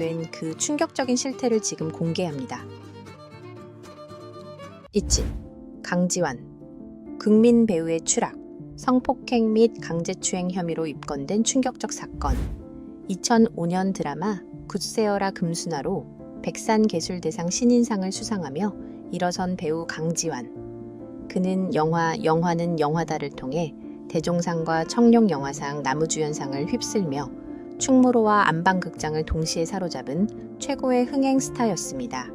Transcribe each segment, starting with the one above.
된 그 충격적인 실태를 지금 공개합니다. 있지. 강지환. 국민 배우의 추락. 성폭행 및 강제추행 혐의로 입건된 충격적 사건. 2005년 드라마 굿세어라 금수나로 백산예술대상 신인상을 수상하며 일어선 배우 강지환. 그는 영화는 영화다를 통해 대종상과 청룡영화상 남우주연상을 휩쓸며 충무로와 안방극장을 동시에 사로잡은 최고의 흥행 스타였습니다.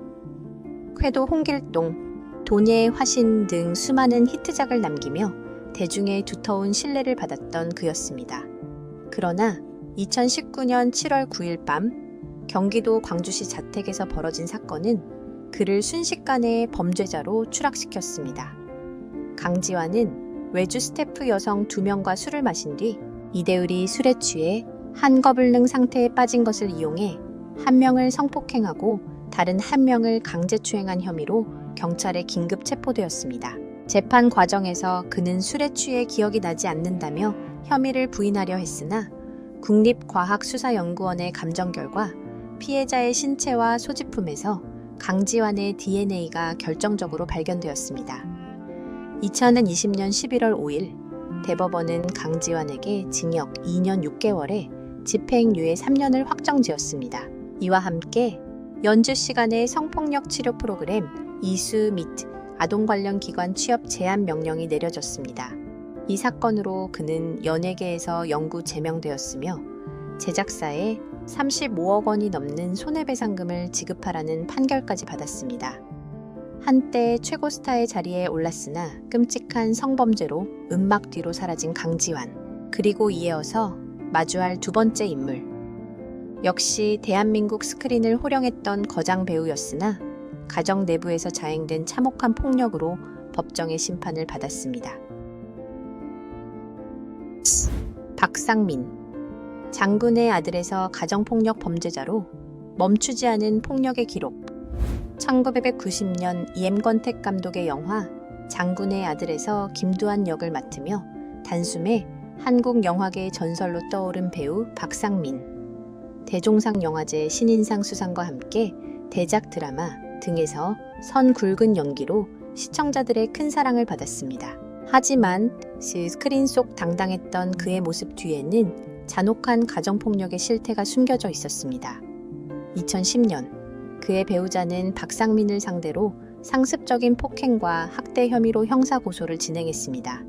쾌도 홍길동, 도녀의 화신 등 수많은 히트작을 남기며 대중의 두터운 신뢰를 받았던 그였습니다. 그러나 2019년 7월 9일 밤 경기도 광주시 자택에서 벌어진 사건은 그를 순식간에 범죄자로 추락시켰습니다. 강지환은 외주 스태프 여성 2명과 술을 마신 뒤 이대율이 술에 취해 한거불능 상태에 빠진 것을 이용해 한 명을 성폭행하고 다른 한 명을 강제추행한 혐의로 경찰에 긴급 체포되었습니다. 재판 과정에서 그는 술에 취해 기억이 나지 않는다며 혐의를 부인하려 했으나 국립과학수사연구원의 감정 결과 피해자의 신체와 소지품에서 강지환의 DNA가 결정적으로 발견되었습니다. 2020년 11월 5일 대법원은 강지환에게 징역 2년 6개월에 집행유예 3년을 확정지었습니다. 이와 함께 연주 시간의 성폭력 치료 프로그램 이수 및 아동 관련 기관 취업 제한 명령이 내려졌습니다. 이 사건으로 그는 연예계에서 영구 제명되었으며 제작사에 35억 원이 넘는 손해배상금을 지급하라는 판결까지 받았습니다. 한때 최고 스타의 자리에 올랐으나 끔찍한 성범죄로 음막 뒤로 사라진 강지환. 그리고 이어서 마주할 두 번째 인물. 역시 대한민국 스크린을 호령했던 거장 배우였으나 가정 내부에서 자행된 참혹한 폭력으로 법정의 심판을 받았습니다. 박상민. 장군의 아들에서 가정폭력 범죄자로 멈추지 않은 폭력의 기록. 1990년 이엠권택 감독의 영화 장군의 아들에서 김두한 역을 맡으며 단숨에 한국 영화계의 전설로 떠오른 배우 박상민. 대종상 영화제 신인상 수상과 함께 대작 드라마 등에서 선 굵은 연기로 시청자들의 큰 사랑을 받았습니다. 하지만 스크린 속 당당했던 그의 모습 뒤에는 잔혹한 가정폭력의 실태가 숨겨져 있었습니다. 2010년 그의 배우자는 박상민을 상대로 상습적인 폭행과 학대 혐의로 형사고소를 진행했습니다.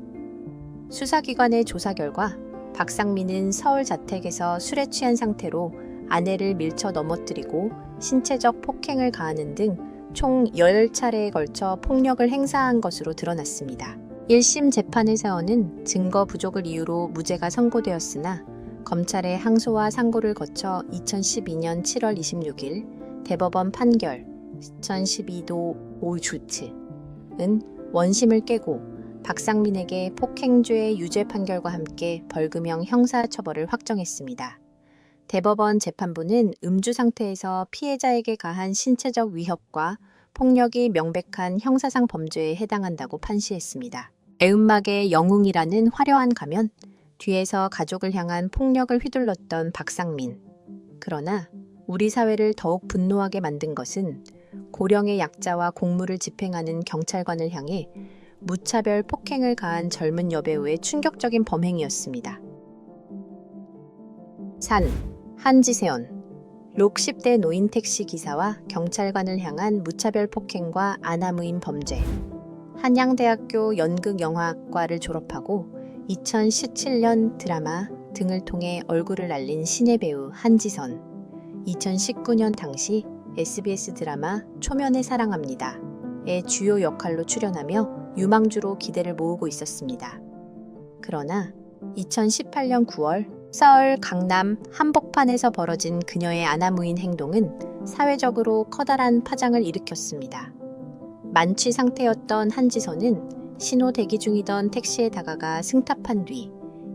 수사기관의 조사 결과 박상민은 서울 자택에서 술에 취한 상태로 아내를 밀쳐 넘어뜨리고 신체적 폭행을 가하는 등 총 10차례에 걸쳐 폭력을 행사한 것으로 드러났습니다. 1심 재판에서는 증거 부족을 이유로 무죄가 선고되었으나 검찰의 항소와 상고를 거쳐 2012년 7월 26일 대법원 판결 2012도 5주츠은 원심을 깨고 박상민에게 폭행죄 유죄 판결과 함께 벌금형 형사처벌을 확정했습니다. 대법원 재판부는 음주 상태에서 피해자에게 가한 신체적 위협과 폭력이 명백한 형사상 범죄에 해당한다고 판시했습니다. 애음막의 영웅이라는 화려한 가면, 뒤에서 가족을 향한 폭력을 휘둘렀던 박상민. 그러나 우리 사회를 더욱 분노하게 만든 것은 고령의 약자와 공무를 집행하는 경찰관을 향해 무차별 폭행을 가한 젊은 여배우의 충격적인 범행이었습니다. 한지세연. 록 10대 노인 택시 기사와 경찰관을 향한 무차별 폭행과 아나무인 범죄. 한양대학교 연극영화학과를 졸업하고 2017년 드라마 등을 통해 얼굴을 알린 신예 배우 한지선. 2019년 당시 SBS 드라마 초면에 사랑합니다의 주요 역할로 출연하며 유망주로 기대를 모으고 있었습니다. 그러나 2018년 9월 서울 강남 한복판에서 벌어진 그녀의 아나무인 행동은 사회적으로 커다란 파장을 일으켰습니다. 만취 상태였던 한지선은 신호 대기 중이던 택시에 다가가 승탑한 뒤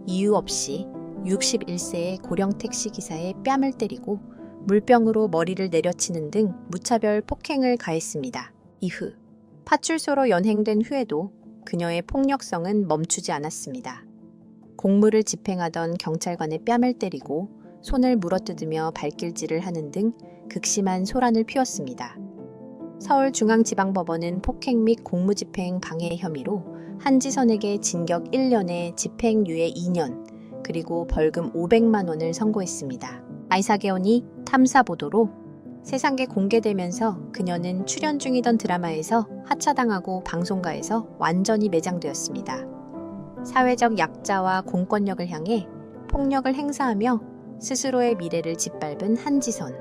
이유 없이 61세의 고령 택시기사의 뺨을 때리고 물병으로 머리를 내려치는 등 무차별 폭행을 가했습니다. 이후 파출소로 연행된 후에도 그녀의 폭력성은 멈추지 않았습니다. 공무를 집행하던 경찰관의 뺨을 때리고 손을 물어뜯으며 발길질을 하는 등 극심한 소란을 피웠습니다. 서울중앙지방법원은 폭행 및 공무집행 방해 혐의로 한지선에게 징역 1년에 집행유예 2년, 그리고 벌금 500만 원을 선고했습니다. 아이사게온이 탐사보도로 세상에 공개되면서 그녀는 출연 중이던 드라마에서 하차당하고 방송가에서 완전히 매장되었습니다. 사회적 약자와 공권력을 향해 폭력을 행사하며 스스로의 미래를 짓밟은 한지선.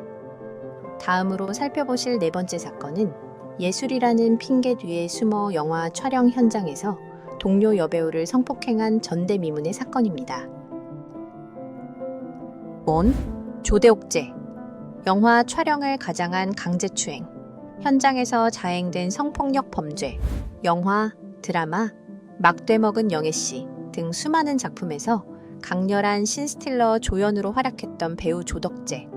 다음으로 살펴보실 네 번째 사건은 예술이라는 핑계 뒤에 숨어 영화 촬영 현장에서 동료 여배우를 성폭행한 전대미문의 사건입니다. 원, 조대옥제. 영화 촬영을 가장한 강제추행, 현장에서 자행된 성폭력 범죄, 영화, 드라마, 막되먹은 영애씨 등 수많은 작품에서 강렬한 신스틸러 조연으로 활약했던 배우 조덕재.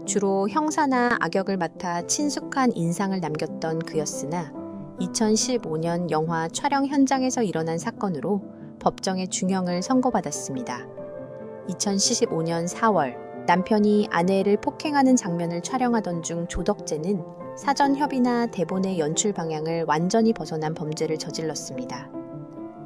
주로 형사나 악역을 맡아 친숙한 인상을 남겼던 그였으나 2015년 영화 촬영 현장에서 일어난 사건으로 법정에 중형을 선고받았습니다. 2015년 4월 남편이 아내를 폭행하는 장면을 촬영하던 중 조덕재는 사전 협의나 대본의 연출 방향을 완전히 벗어난 범죄를 저질렀습니다.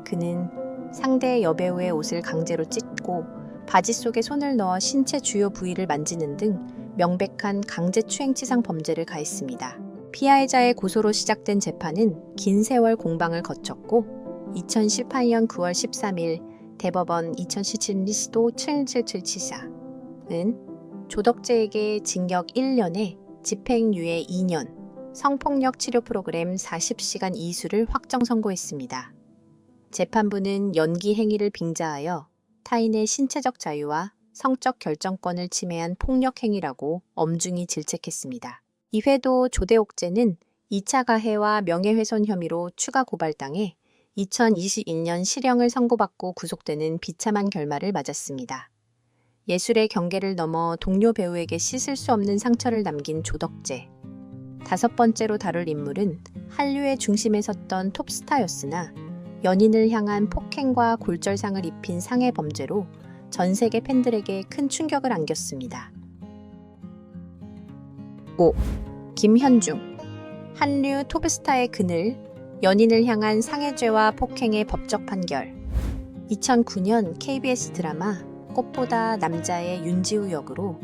그는 상대 여배우의 옷을 강제로 찢고 바지 속에 손을 넣어 신체 주요 부위를 만지는 등 명백한 강제추행치상 범죄를 가했습니다. 피해자의 고소로 시작된 재판은 긴 세월 공방을 거쳤고 2018년 9월 13일 대법원 2017 리스도 7777사 은 조덕재에게 징역 1년에 집행유예 2년, 성폭력 치료 프로그램 40시간 이수를 확정 선고했습니다. 재판부는 연기 행위를 빙자하여 타인의 신체적 자유와 성적 결정권을 침해한 폭력 행위라고 엄중히 질책했습니다. 이회도 조대옥제는 2차 가해와 명예훼손 혐의로 추가 고발당해 2021년 실형을 선고받고 구속되는 비참한 결말을 맞았습니다. 예술의 경계를 넘어 동료 배우에게 씻을 수 없는 상처를 남긴 조덕재. 다섯 번째로 다룰 인물은 한류의 중심에 섰던 톱스타였으나 연인을 향한 폭행과 골절상을 입힌 상해 범죄로 전 세계 팬들에게 큰 충격을 안겼습니다. 5. 김현중. 한류 톱스타의 그늘, 연인을 향한 상해죄와 폭행의 법적 판결. 2009년 KBS 드라마 꽃보다 남자의 윤지우 역으로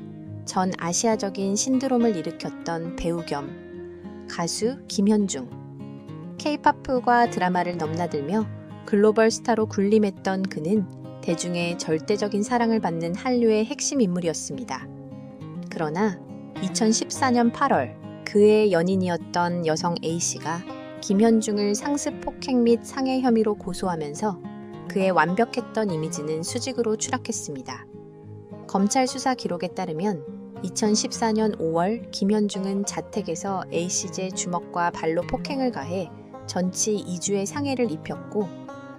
전 아시아적인 신드롬을 일으켰던 배우 겸 가수 김현중. K-팝과 드라마를 넘나들며 글로벌 스타로 군림했던 그는 대중의 절대적인 사랑을 받는 한류의 핵심 인물이었습니다. 그러나 2014년 8월 그의 연인이었던 여성 A씨가 김현중을 상습 폭행 및 상해 혐의로 고소하면서 그의 완벽했던 이미지는 수직으로 추락했습니다. 검찰 수사 기록에 따르면 2014년 5월 김현중은 자택에서 A씨의 주먹과 발로 폭행을 가해 전치 2주의 상해를 입혔고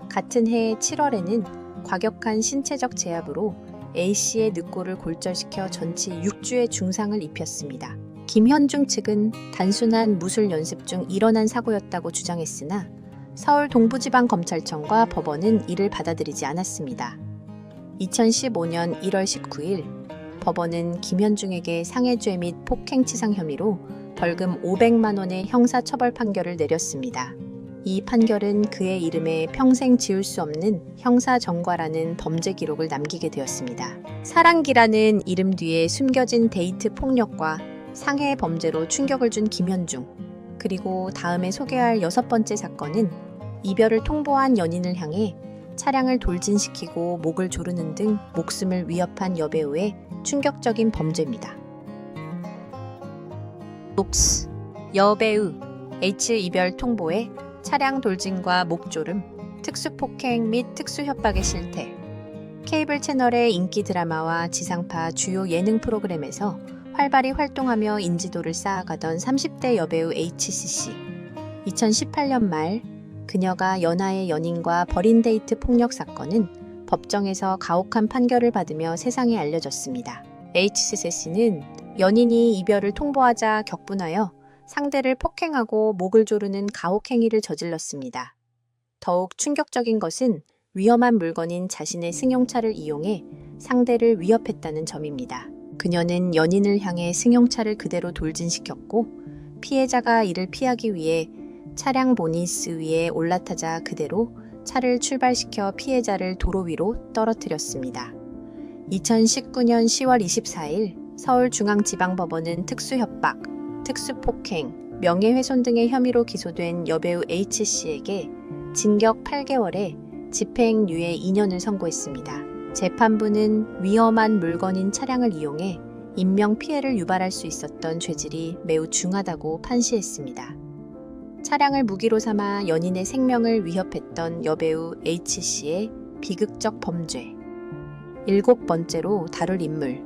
같은 해 7월에는 과격한 신체적 제압으로 A씨의 늑골을 골절시켜 전치 6주의 중상을 입혔습니다. 김현중 측은 단순한 무술 연습 중 일어난 사고였다고 주장했으나 서울 동부지방검찰청과 법원은 이를 받아들이지 않았습니다. 2015년 1월 19일 법원은 김현중에게 상해죄 및 폭행치상 혐의로 벌금 500만 원의 형사처벌 판결을 내렸습니다. 이 판결은 그의 이름에 평생 지울 수 없는 형사정과라는 범죄 기록을 남기게 되었습니다. 사랑기라는 이름 뒤에 숨겨진 데이트 폭력과 상해 범죄로 충격을 준 김현중. 그리고 다음에 소개할 여섯 번째 사건은 이별을 통보한 연인을 향해 차량을 돌진시키고 목을 조르는 등 목숨을 위협한 여배우의 충격적인 범죄입니다. 녹스. 여배우 H 이별 통보에 차량 돌진과 목조름, 특수폭행 및 특수협박의 실태. 케이블 채널의 인기 드라마와 지상파 주요 예능 프로그램에서 활발히 활동하며 인지도를 쌓아가던 30대 여배우 HCC. 2018년 말 그녀가 연하의 연인과 벌인 데이트 폭력 사건은 법정에서 가혹한 판결을 받으며 세상에 알려졌습니다. HCC는 연인이 이별을 통보하자 격분하여 상대를 폭행하고 목을 조르는 가혹 행위를 저질렀습니다. 더욱 충격적인 것은 위험한 물건인 자신의 승용차를 이용해 상대를 위협했다는 점입니다. 그녀는 연인을 향해 승용차를 그대로 돌진시켰고 피해자가 이를 피하기 위해 차량 보니스 위에 올라타자 그대로 차를 출발시켜 피해자를 도로 위로 떨어뜨렸습니다. 2019년 10월 24일 서울중앙지방법원은 특수협박, 특수폭행, 명예훼손 등의 혐의로 기소된 여배우 H씨에게 징역 8개월에 집행유예 2년을 선고했습니다. 재판부는 위험한 물건인 차량을 이용해 인명피해를 유발할 수 있었던 죄질이 매우 중하다고 판시했습니다. 차량을 무기로 삼아 연인의 생명을 위협했던 여배우 H씨의 비극적 범죄. 7번째로 다룰 인물.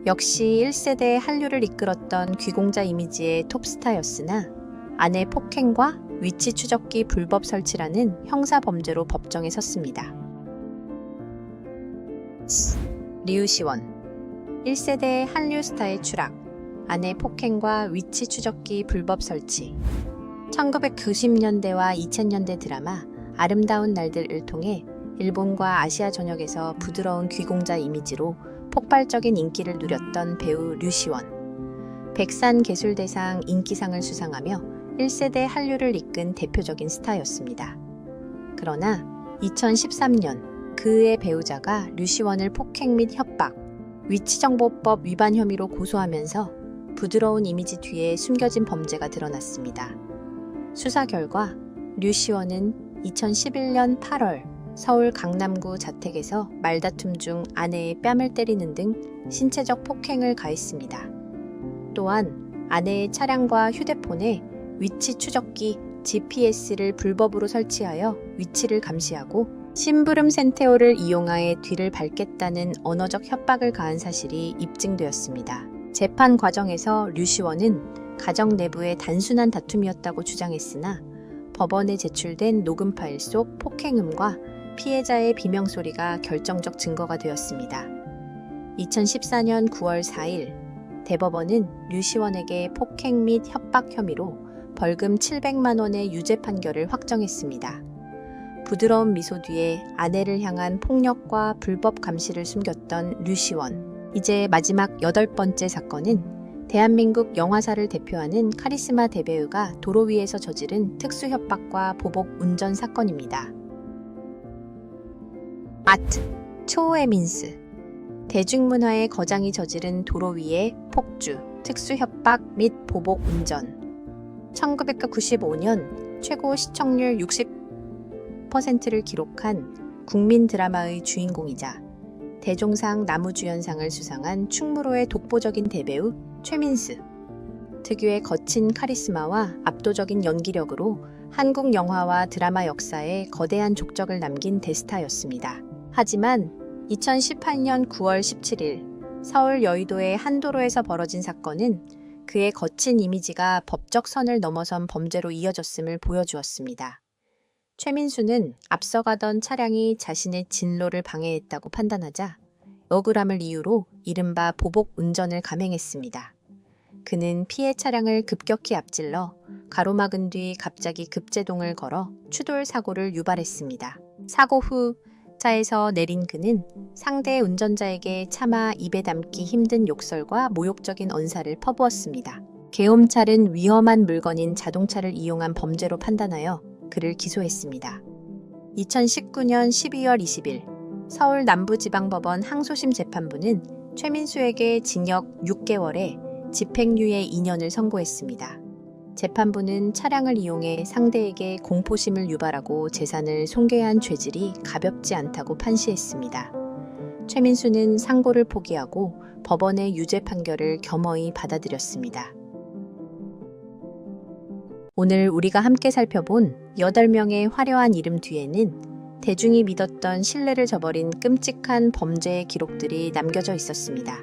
역시 1세대 한류를 이끌었던 귀공자 이미지의 톱스타였으나 아내 폭행과 위치 추적기 불법 설치라는 형사 범죄로 법정에 섰습니다. 류시원. 1세대 한류 스타의 추락, 아내 폭행과 위치 추적기 불법 설치. 1990년대와 2000년대 드라마 아름다운 날들을 통해 일본과 아시아 전역에서 부드러운 귀공자 이미지로 폭발적인 인기를 누렸던 배우 류시원. 백산개술대상 인기상을 수상하며 1세대 한류를 이끈 대표적인 스타였습니다. 그러나 2013년 그의 배우자가 류시원을 폭행 및 협박, 위치정보법 위반 혐의로 고소하면서 부드러운 이미지 뒤에 숨겨진 범죄가 드러났습니다. 수사 결과 류시원은 2011년 8월 서울 강남구 자택에서 말다툼 중 아내의 뺨을 때리는 등 신체적 폭행을 가했습니다. 또한 아내의 차량과 휴대폰에 위치 추적기 GPS를 불법으로 설치하여 위치를 감시하고 심부름 센테오를 이용하여 뒤를 밟겠다는 언어적 협박을 가한 사실이 입증되었습니다. 재판 과정에서 류시원은 가정 내부의 단순한 다툼이었다고 주장했으나 법원에 제출된 녹음 파일 속 폭행음과 피해자의 비명소리가 결정적 증거가 되었습니다. 2014년 9월 4일 대법원은 류시원에게 폭행 및 협박 혐의로 벌금 700만 원의 유죄 판결을 확정했습니다. 부드러운 미소 뒤에 아내를 향한 폭력과 불법 감시를 숨겼던 류시원. 이제 마지막 8번째 사건은 대한민국 영화사를 대표하는 카리스마 대배우가 도로 위에서 저지른 특수협박과 보복 운전 사건입니다. 아트, 초호의 민스. 대중문화의 거장이 저지른 도로 위의 폭주, 특수협박 및 보복 운전. 1995년 최고 시청률 60%를 기록한 국민 드라마의 주인공이자 대종상 나무주연상을 수상한 충무로의 독보적인 대배우 최민수. 특유의 거친 카리스마와 압도적인 연기력으로 한국 영화와 드라마 역사에 거대한 족적을 남긴 대스타였습니다. 하지만 2018년 9월 17일 서울 여의도의 한 도로에서 벌어진 사건은 그의 거친 이미지가 법적 선을 넘어선 범죄로 이어졌음을 보여주었습니다. 최민수는 앞서가던 차량이 자신의 진로를 방해했다고 판단하자 억울함을 이유로 이른바 보복 운전을 감행했습니다. 그는 피해 차량을 급격히 앞질러 가로막은 뒤 갑자기 급제동을 걸어 추돌 사고를 유발했습니다. 사고 후 차에서 내린 그는 상대 운전자에게 차마 입에 담기 힘든 욕설과 모욕적인 언사를 퍼부었습니다. 계엄찰은 위험한 물건인 자동차를 이용한 범죄로 판단하여 그를 기소했습니다. 2019년 12월 20일 서울 남부지방법원 항소심 재판부는 최민수에게 징역 6개월에 집행유예 2년을 선고했습니다. 재판부는 차량을 이용해 상대에게 공포심을 유발하고 재산을 손괴한 죄질이 가볍지 않다고 판시했습니다. 최민수는 상고를 포기하고 법원의 유죄 판결을 겸허히 받아들였습니다. 오늘 우리가 함께 살펴본 8명의 화려한 이름 뒤에는 대중이 믿었던 신뢰를 저버린 끔찍한 범죄의 기록들이 남겨져 있었습니다.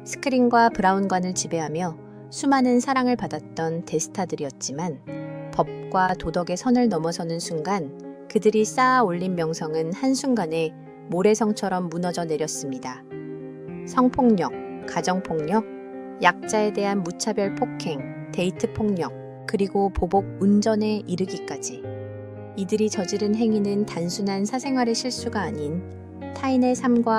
스크린과 브라운관을 지배하며 수많은 사랑을 받았던 대스타들이었지만 법과 도덕의 선을 넘어서는 순간 그들이 쌓아 올린 명성은 한순간에 모래성처럼 무너져 내렸습니다. 성폭력, 가정폭력, 약자에 대한 무차별 폭행, 데이트 폭력, 그리고 보복 운전에 이르기까지. 이들이 저지른 행위는 단순한 사생활의 실수가 아닌 타인의 삶과